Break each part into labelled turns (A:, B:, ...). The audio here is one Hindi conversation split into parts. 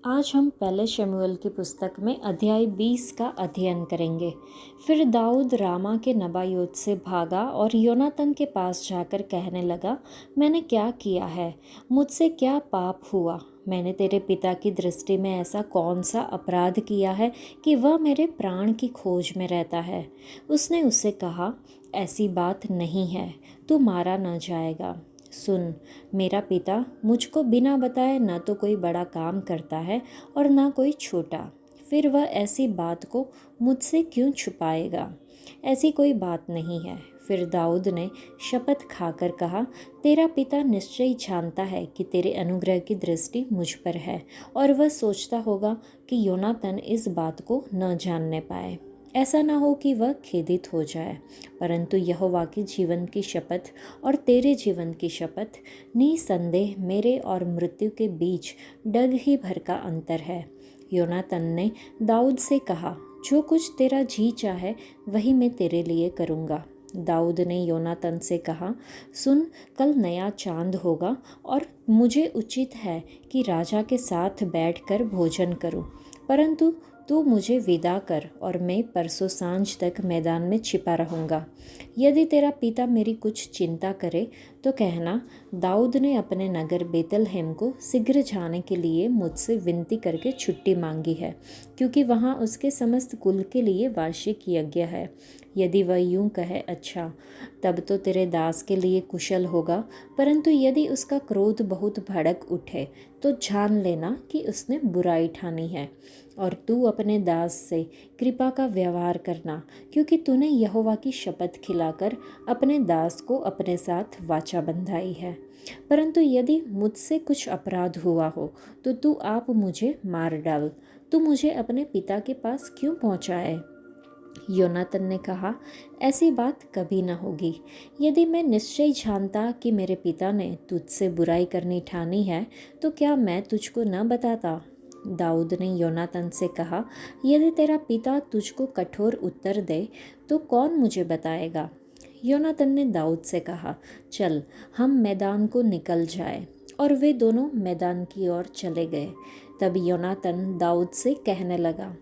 A: आज हम पहले शमूएल की पुस्तक में अध्याय 20 का अध्ययन करेंगे। फिर दाऊद रामा के नबायोत से भागा और योनातन के पास जाकर कहने लगा, मैंने क्या किया है? मुझसे क्या पाप हुआ? मैंने तेरे पिता की दृष्टि में ऐसा कौन सा अपराध किया है कि वह मेरे प्राण की खोज में रहता है? उसने उससे कहा, ऐसी बात नहीं है, तू मारा न जाएगा। सुन, मेरा पिता मुझको बिना बताए न तो कोई बड़ा काम करता है और न कोई छोटा। फिर वह ऐसी बात को मुझसे क्यों छुपाएगा? ऐसी कोई बात नहीं है। फिर दाऊद ने शपथ खाकर कहा, तेरा पिता निश्चय जानता है कि तेरे अनुग्रह की दृष्टि मुझ पर है, और वह सोचता होगा कि योनातन इस बात को न जानने पाए। ऐसा न हो कि वह खेदित हो जाए। परंतु यहोवा के जीवन की शपथ और तेरे जीवन की शपथ, निसंदेह मेरे और मृत्यु के बीच डग ही भर का अंतर है। योनातन ने दाऊद से कहा, जो कुछ तेरा जी चाहे वही मैं तेरे लिए करूँगा। दाऊद ने योनातन से कहा, सुन, कल नया चांद होगा और मुझे उचित है कि राजा के साथ बैठकर भोजन करूं, परंतु तू मुझे विदा कर और मैं परसों सांझ तक मैदान में छिपा रहूँगा। यदि तेरा पिता मेरी कुछ चिंता करे तो कहना, दाऊद ने अपने नगर बेतलहेम को शीघ्र जाने के लिए मुझसे विनती करके छुट्टी मांगी है, क्योंकि वहाँ उसके समस्त कुल के लिए वार्षिक यज्ञ है। यदि वह यूं कहे, अच्छा, तब तो तेरे दास के लिए कुशल होगा, परंतु यदि उसका क्रोध बहुत भड़क उठे तो जान लेना कि उसने बुराई ठानी है। और तू अपने दास से कृपा का व्यवहार करना, क्योंकि तूने यहोवा की शपथ खिलाकर अपने दास को अपने साथ वाचा बंधाई है। परंतु यदि मुझसे कुछ अपराध हुआ हो तो तू आप मुझे मार डाल। तू मुझे अपने पिता के पास क्यों पहुँचाए? योनातन ने कहा, ऐसी बात कभी न होगी। यदि मैं निश्चय जानता कि मेरे पिता ने तुझसे बुराई करनी ठानी है तो क्या मैं तुझको न बताता? दाऊद ने योनातन से कहा, यदि तेरा पिता तुझको कठोर उत्तर दे तो कौन मुझे बताएगा? योनातन ने दाऊद से कहा, चल, हम मैदान को निकल जाए। और वे दोनों मैदान की ओर चले गए। तब योनातन दाऊद से कहने लगा,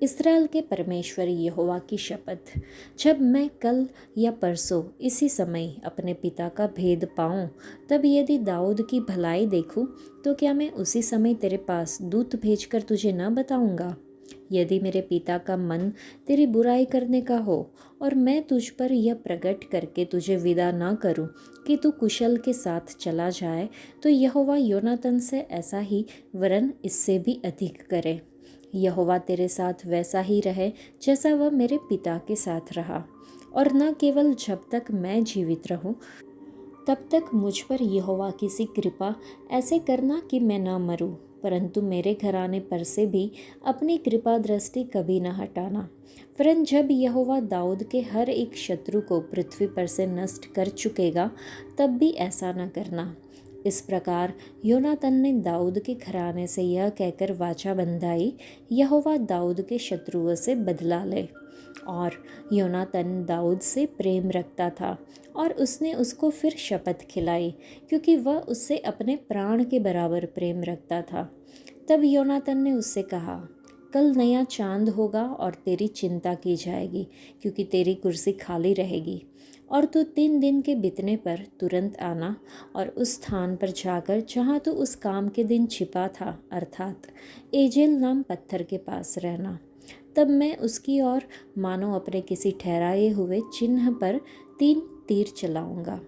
A: इस्राएल के परमेश्वर यहोवा की शपथ, जब मैं कल या परसों इसी समय अपने पिता का भेद पाऊं, तब यदि दाऊद की भलाई देखूं तो क्या मैं उसी समय तेरे पास दूत भेजकर तुझे न बताऊंगा? यदि मेरे पिता का मन तेरी बुराई करने का हो और मैं तुझ पर यह प्रकट करके तुझे विदा न करूं कि तू कुशल के साथ चला जाए, तो यहोवा योनातन से ऐसा ही वरन इससे भी अधिक करे। यहोवा तेरे साथ वैसा ही रहे जैसा वह मेरे पिता के साथ रहा, और न केवल जब तक मैं जीवित रहूं तब तक मुझ पर यहोवा की सी कृपा ऐसे करना कि मैं न मरूं, परंतु मेरे घराने पर से भी अपनी कृपा दृष्टि कभी न हटाना। वरन जब यहोवा दाऊद के हर एक शत्रु को पृथ्वी पर से नष्ट कर चुकेगा, तब भी ऐसा न करना। इस प्रकार योनातन ने दाऊद के घराने से यह कहकर वाचा बंधाई, यहोवा दाऊद के शत्रुओं से बदला ले। और योनातन दाऊद से प्रेम रखता था, और उसने उसको फिर शपथ खिलाई, क्योंकि वह उससे अपने प्राण के बराबर प्रेम रखता था। तब योनातन ने उससे कहा, कल नया चांद होगा और तेरी चिंता की जाएगी, क्योंकि तेरी कुर्सी खाली रहेगी। और तू 3 दिन के बीतने पर तुरंत आना और उस स्थान पर जाकर जहाँ तू उस काम के दिन छिपा था, अर्थात एजेल नाम पत्थर के पास रहना। तब मैं उसकी ओर मानो अपने किसी ठहराए हुए चिन्ह पर 3 तीर चलाऊंगा।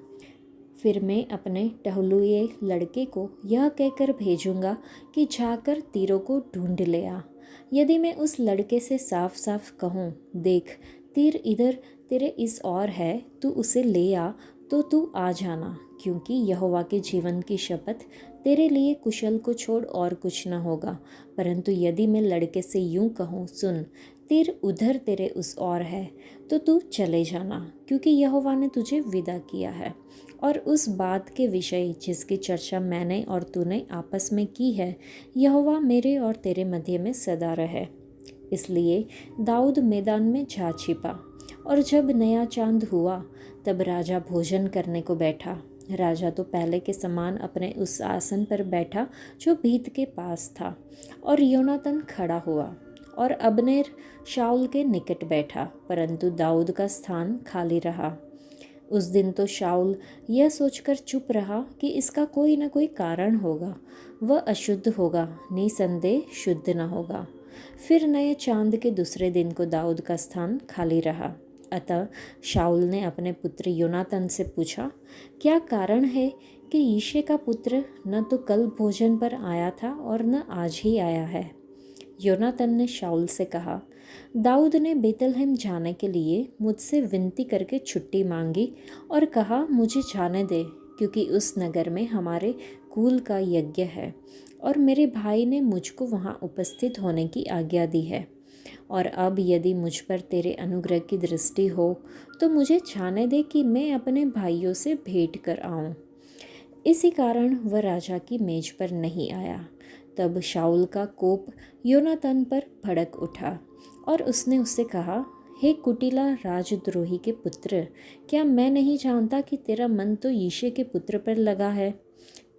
A: फिर मैं अपने टहलुए लड़के को यह कहकर भेजूंगा कि जाकर तीरों को ढूंढ ले आ। यदि मैं उस लड़के से साफ साफ कहूँ, देख, तीर इधर तेरे इस ओर है, तू उसे ले आ, तो तू आ जाना, क्योंकि यहोवा के जीवन की शपथ, तेरे लिए कुशल को छोड़ और कुछ न होगा। परंतु यदि मैं लड़के से यूं कहूँ, सुन, तीर उधर तेरे उस ओर है, तो तू चले जाना, क्योंकि यहोवा ने तुझे विदा किया है। और उस बात के विषय जिसकी चर्चा मैंने और तूने आपस में की है, यहोवा मेरे और तेरे मध्य में सदा रहे। इसलिए दाऊद मैदान में जा छिपा। और जब नया चांद हुआ तब राजा भोजन करने को बैठा। राजा तो पहले के समान अपने उस आसन पर बैठा जो भीत के पास था, और योनातन खड़ा हुआ, और अब्नेर शाऊल के निकट बैठा, परंतु दाऊद का स्थान खाली रहा। उस दिन तो शाऊल यह सोचकर चुप रहा कि इसका कोई न कोई कारण होगा, वह अशुद्ध होगा, निसंदेह शुद्ध न होगा। फिर नए चांद के दूसरे दिन को दाऊद का स्थान खाली रहा। अतः शाऊल ने अपने पुत्र योनातन से पूछा, क्या कारण है कि यिशै का पुत्र न तो कल भोजन पर आया था और न आज ही आया है? योनातन ने शाऊल से कहा, दाऊद ने बेतलहम जाने के लिए मुझसे विनती करके छुट्टी मांगी और कहा मुझे जाने दे, क्योंकि उस नगर में हमारे कुल का यज्ञ है और मेरे भाई ने मुझको वहाँ उपस्थित होने की आज्ञा दी है। और अब यदि मुझ पर तेरे अनुग्रह की दृष्टि हो तो मुझे जाने दे कि मैं अपने भाइयों से भेंट कर आऊँ। इसी कारण वह राजा की मेज पर नहीं आया। तब शाऊल का कोप योनातन पर भड़क उठा और उसने उससे कहा, हे कुटिला राजद्रोही के पुत्र, क्या मैं नहीं जानता कि तेरा मन तो यिशै के पुत्र पर लगा है?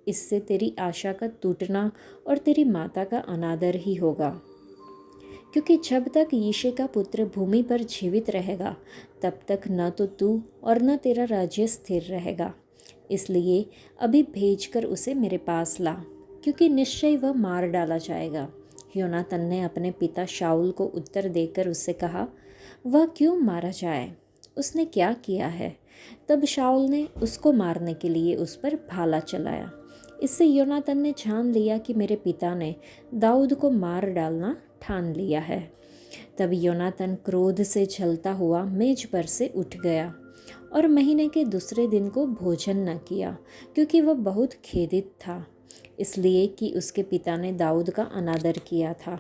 A: इससे तेरी आशा का टूटना और तेरी माता का अनादर ही होगा, क्योंकि जब तक यिशै का पुत्र भूमि पर जीवित रहेगा तब तक न तो तू और न तेरा राज्य स्थिर रहेगा। इसलिए अभी भेजकर उसे मेरे पास ला, क्योंकि निश्चय वह मार डाला जाएगा। योनातन ने अपने पिता शाऊल को उत्तर देकर उससे कहा, वह क्यों मारा जाए? उसने क्या किया है? तब शाऊल ने उसको मारने के लिए उस पर भाला चलाया। इससे योनातन ने जान लिया कि मेरे पिता ने दाऊद को मार डालना ठान लिया है। तब योनातन क्रोध से जलता हुआ मेज पर से उठ गया और महीने के दूसरे दिन को भोजन न किया, क्योंकि वह बहुत खेदित था, इसलिए कि उसके पिता ने दाऊद का अनादर किया था।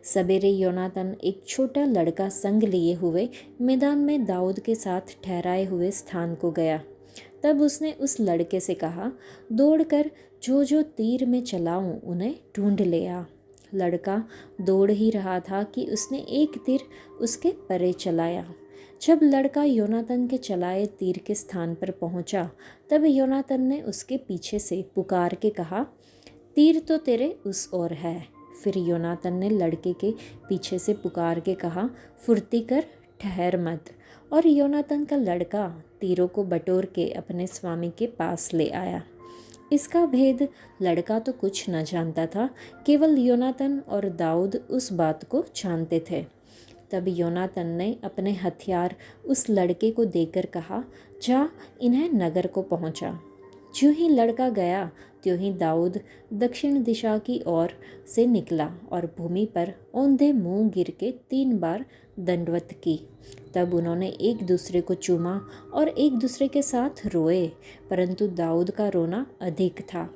A: सवेरे योनातन एक छोटा लड़का संग लिए हुए मैदान में दाऊद के साथ ठहराए हुए स्थान को गया। तब उसने उस लड़के से कहा, दौड़कर जो जो तीर में चलाऊं उन्हें ढूंढ ले आ। लड़का दौड़ ही रहा था कि उसने एक तीर उसके परे चलाया। जब लड़का योनातन के चलाए तीर के स्थान पर पहुंचा, तब योनातन ने उसके पीछे से पुकार के कहा, तीर तो तेरे उस ओर है। फिर योनातन ने लड़के के पीछे से पुकार के कहा, फुर्ती कर, ठहर मत। और योनातन का लड़का तीरों को बटोर के अपने स्वामी के पास ले आया। इसका भेद लड़का तो कुछ न जानता था, केवल योनातन और दाऊद उस बात को जानते थे। तब योनातन ने अपने हथियार उस लड़के को देकर कहा, जा इन्हें नगर को पहुंचा। ज्यों ही लड़का गया त्यों ही दाऊद दक्षिण दिशा की ओर से निकला और भूमि पर औंधे मुंह गिर के 3 बार दंडवत की। तब उन्होंने एक दूसरे को चूमा और एक दूसरे के साथ रोए, परंतु दाऊद का रोना अधिक था।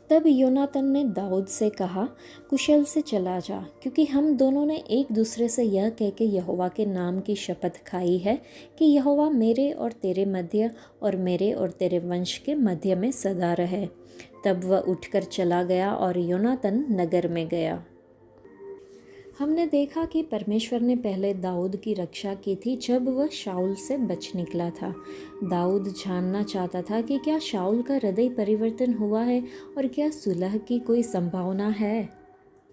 A: तब योनातन ने दाऊद से कहा, कुशल से चला जा, क्योंकि हम दोनों ने एक दूसरे से यह कह के यहोवा के नाम की शपथ खाई है कि यहोवा मेरे और तेरे मध्य और मेरे और तेरे वंश के मध्य में सदा रहे। तब वह उठकर चला गया और योनातन नगर में गया। हमने देखा कि परमेश्वर ने पहले दाऊद की रक्षा की थी जब वह शाऊल से बच निकला था। दाऊद जानना चाहता था कि क्या शाऊल का हृदय परिवर्तन हुआ है और क्या सुलह की कोई संभावना है।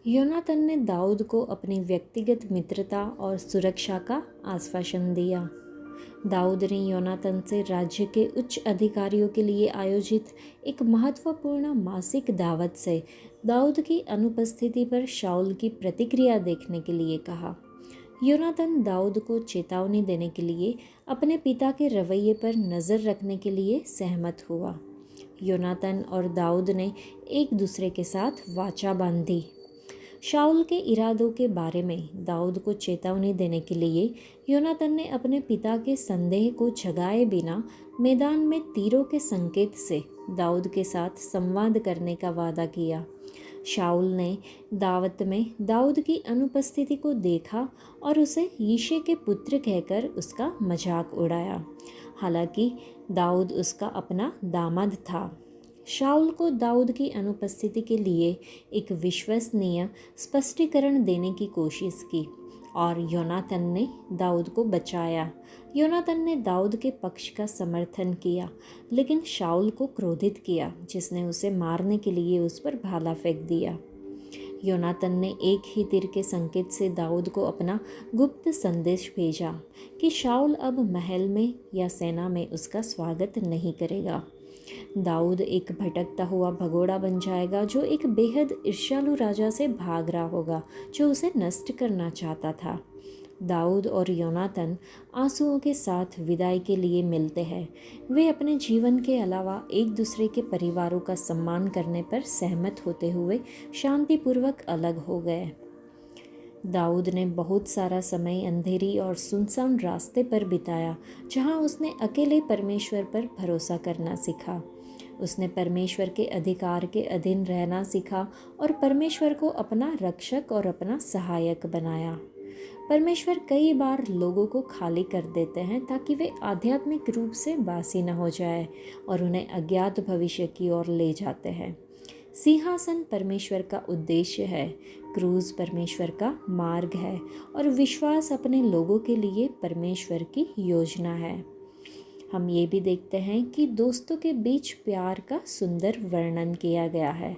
A: योनातन ने दाऊद को अपनी व्यक्तिगत मित्रता और सुरक्षा का आश्वासन दिया। दाऊद ने योनातन से राज्य के उच्च अधिकारियों के लिए आयोजित एक महत्वपूर्ण मासिक दावत से दाऊद की अनुपस्थिति पर शाऊल की प्रतिक्रिया देखने के लिए कहा। योनातन दाऊद को चेतावनी देने के लिए अपने पिता के रवैये पर नज़र रखने के लिए सहमत हुआ। योनातन और दाऊद ने एक दूसरे के साथ वाचा बांधी। शाऊल के इरादों के बारे में दाऊद को चेतावनी देने के लिए योनातन ने अपने पिता के संदेह को जगाए बिना मैदान में तीरों के संकेत से दाऊद के साथ संवाद करने का वादा किया। शाऊल ने दावत में दाऊद की अनुपस्थिति को देखा और उसे यिशै के पुत्र कहकर उसका मजाक उड़ाया। हालांकि दाऊद उसका अपना दामाद था। शाऊल को दाऊद की अनुपस्थिति के लिए एक विश्वसनीय स्पष्टीकरण देने की कोशिश की। और योनातन ने दाऊद को बचाया। योनातन ने दाऊद के पक्ष का समर्थन किया, लेकिन शाऊल को क्रोधित किया, जिसने उसे मारने के लिए उस पर भाला फेंक दिया। योनातन ने एक ही तीर के संकेत से दाऊद को अपना गुप्त संदेश भेजा कि शाऊल अब महल में या सेना में उसका स्वागत नहीं करेगा। दाऊद एक भटकता हुआ भगोड़ा बन जाएगा, जो एक बेहद ईर्ष्यालु राजा से भाग रहा होगा, जो उसे नष्ट करना चाहता था। दाऊद और योनातन आंसुओं के साथ विदाई के लिए मिलते हैं। वे अपने जीवन के अलावा एक दूसरे के परिवारों का सम्मान करने पर सहमत होते हुए शांतिपूर्वक अलग हो गए। दाऊद ने बहुत सारा समय अंधेरी और सुनसान रास्ते पर बिताया, जहां उसने अकेले परमेश्वर पर भरोसा करना सीखा। उसने परमेश्वर के अधिकार के अधीन रहना सीखा और परमेश्वर को अपना रक्षक और अपना सहायक बनाया। परमेश्वर कई बार लोगों को खाली कर देते हैं ताकि वे आध्यात्मिक रूप से बासी न हो जाए और उन्हें अज्ञात भविष्य की ओर ले जाते हैं। सिंहासन परमेश्वर का उद्देश्य है, क्रूज परमेश्वर का मार्ग है और विश्वास अपने लोगों के लिए परमेश्वर की योजना है। हम ये भी देखते हैं कि दोस्तों के बीच प्यार का सुंदर वर्णन किया गया है।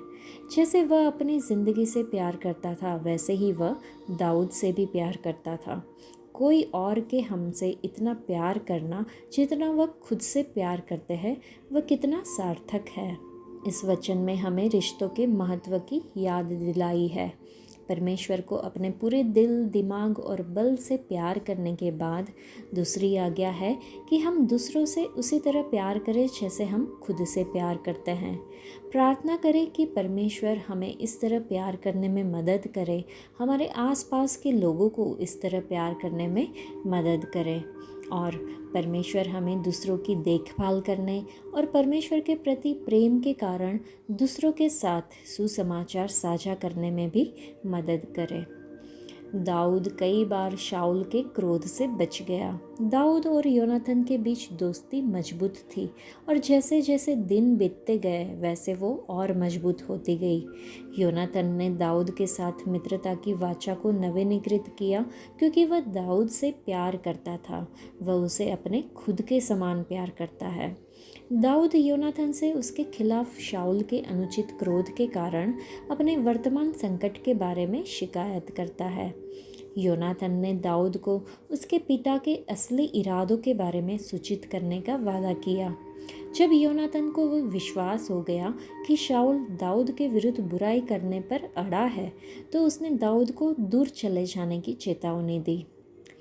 A: जैसे वह अपनी ज़िंदगी से प्यार करता था, वैसे ही वह दाऊद से भी प्यार करता था। कोई और के हमसे इतना प्यार करना जितना वह खुद से प्यार करते हैं, वह कितना सार्थक है। इस वचन में हमें रिश्तों के महत्व की याद दिलाई है। परमेश्वर को अपने पूरे दिल, दिमाग और बल से प्यार करने के बाद दूसरी आज्ञा है कि हम दूसरों से उसी तरह प्यार करें जैसे हम खुद से प्यार करते हैं। प्रार्थना करें कि परमेश्वर हमें इस तरह प्यार करने में मदद करे, हमारे आसपास के लोगों को इस तरह प्यार करने में मदद करे और परमेश्वर हमें दूसरों की देखभाल करने और परमेश्वर के प्रति प्रेम के कारण दूसरों के साथ सुसमाचार साझा करने में भी मदद करे। दाऊद कई बार शाऊल के क्रोध से बच गया। दाऊद और योनातन के बीच दोस्ती मजबूत थी और जैसे जैसे दिन बीतते गए वैसे वो और मजबूत होती गई। योनातन ने दाऊद के साथ मित्रता की वाचा को नवीनीकृत किया क्योंकि वह दाऊद से प्यार करता था। वह उसे अपने खुद के समान प्यार करता है। दाऊद योनातन से उसके खिलाफ शाऊल के अनुचित क्रोध के कारण अपने वर्तमान संकट के बारे में शिकायत करता है। योनातन ने दाऊद को उसके पिता के असली इरादों के बारे में सूचित करने का वादा किया। जब योनातन को वो विश्वास हो गया कि शाऊल दाऊद के विरुद्ध बुराई करने पर अड़ा है, तो उसने दाऊद को दूर चले जाने की चेतावनी दी।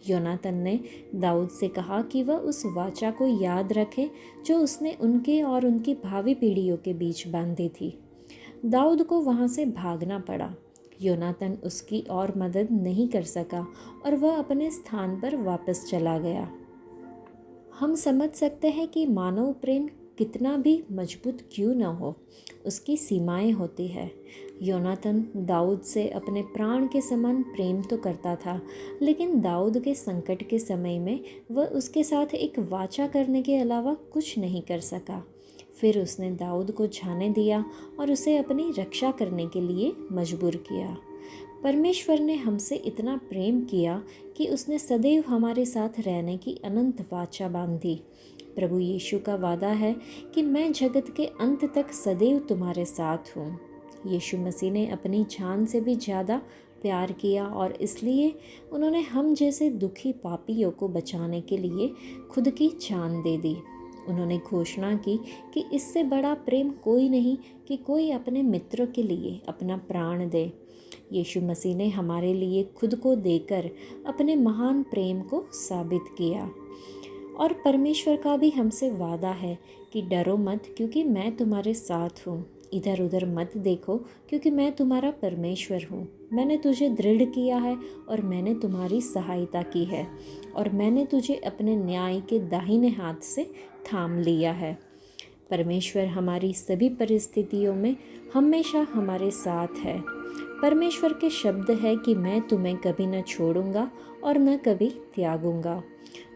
A: योनातन ने दाऊद से कहा कि वह उस वाचा को याद रखे जो उसने उनके और उनकी भावी पीढ़ियों के बीच बांधी थी। दाऊद को वहाँ से भागना पड़ा। योनातन उसकी और मदद नहीं कर सका और वह अपने स्थान पर वापस चला गया। हम समझ सकते हैं कि मानव प्रेम कितना भी मजबूत क्यों न हो, उसकी सीमाएं होती है। योनातन दाऊद से अपने प्राण के समान प्रेम तो करता था, लेकिन दाऊद के संकट के समय में वह उसके साथ एक वाचा करने के अलावा कुछ नहीं कर सका। फिर उसने दाऊद को जाने दिया और उसे अपनी रक्षा करने के लिए मजबूर किया। परमेश्वर ने हमसे इतना प्रेम किया कि उसने सदैव हमारे साथ रहने की अनंत वाचा बांधी। प्रभु यीशु का वादा है कि मैं जगत के अंत तक सदैव तुम्हारे साथ हूँ। यीशु मसीह ने अपनी जान से भी ज़्यादा प्यार किया और इसलिए उन्होंने हम जैसे दुखी पापियों को बचाने के लिए खुद की जान दे दी। उन्होंने घोषणा की कि इससे बड़ा प्रेम कोई नहीं कि कोई अपने मित्रों के लिए अपना प्राण दे। यीशु मसीह ने हमारे लिए खुद को देकर अपने महान प्रेम को साबित किया। और परमेश्वर का भी हमसे वादा है कि डरो मत, क्योंकि मैं तुम्हारे साथ हूँ। इधर उधर मत देखो, क्योंकि मैं तुम्हारा परमेश्वर हूँ। मैंने तुझे दृढ़ किया है और मैंने तुम्हारी सहायता की है और मैंने तुझे अपने न्याय के दाहिने हाथ से थाम लिया है। परमेश्वर हमारी सभी परिस्थितियों में हमेशा हमारे साथ है। परमेश्वर के शब्द है कि मैं तुम्हें कभी न छोड़ूंगा और न कभी त्यागूंगा।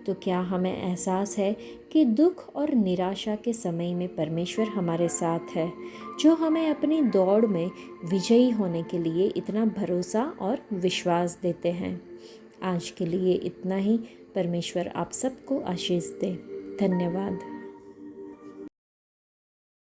A: तो क्या हमें एहसास है कि दुख और निराशा के समय में परमेश्वर हमारे साथ है, जो हमें अपनी दौड़ में विजयी होने के लिए इतना भरोसा और विश्वास देते हैं। आज के लिए इतना ही। परमेश्वर आप सबको आशीष दे। धन्यवाद।